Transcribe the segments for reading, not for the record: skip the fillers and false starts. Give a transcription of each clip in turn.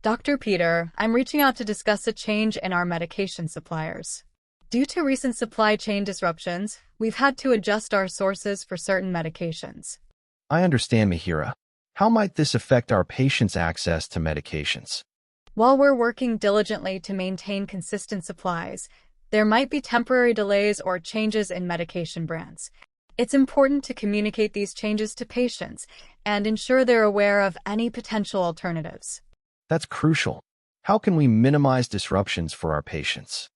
Dr. Peter, I'm reaching out to discuss a change in our medication suppliers. Due to recent supply chain disruptions, we've had to adjust our sources for certain medications. I understand, Mihira. How might this affect our patients' access to medications? While we're working diligently to maintain consistent supplies, there might be temporary delays or changes in medication brands. It's important to communicate these changes to patients and ensure they're aware of any potential alternatives. That's crucial. How can we minimize disruptions for our patients?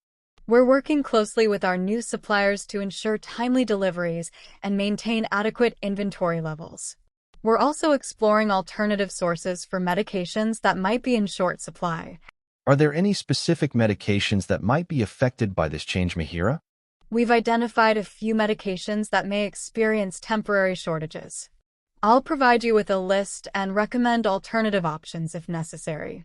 We're working closely with our new suppliers to ensure timely deliveries and maintain adequate inventory levels. We're also exploring alternative sources for medications that might be in short supply. Are there any specific medications that might be affected by this change, Mihira? We've identified a few medications that may experience temporary shortages. I'll provide you with a list and recommend alternative options if necessary.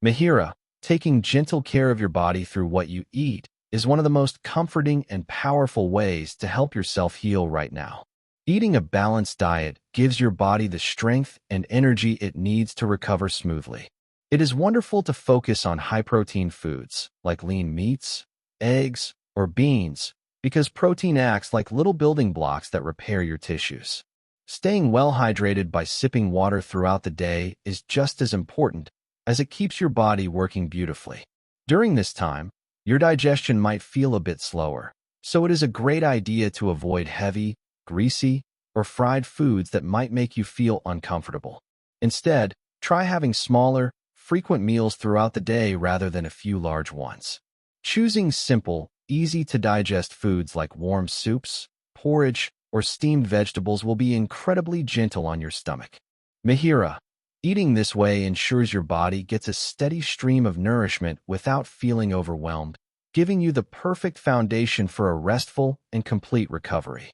MIHIRA, taking gentle care of your body through what you eat, is one of the most comforting and powerful ways to help yourself heal right now. Eating a balanced diet gives your body the strength and energy it needs to recover smoothly. It is wonderful to focus on high-protein foods like lean meats, eggs, or beans because protein acts like little building blocks that repair your tissues. Staying well hydrated by sipping water throughout the day is just as important as it keeps your body working beautifully. During this time, your digestion might feel a bit slower, so it is a great idea to avoid heavy, greasy, or fried foods that might make you feel uncomfortable. Instead, try having smaller, frequent meals throughout the day rather than a few large ones. Choosing simple, easy-to-digest foods like warm soups, porridge, or steamed vegetables will be incredibly gentle on your stomach. MIHIRA, eating this way ensures your body gets a steady stream of nourishment without feeling overwhelmed, giving you the perfect foundation for a restful and complete recovery.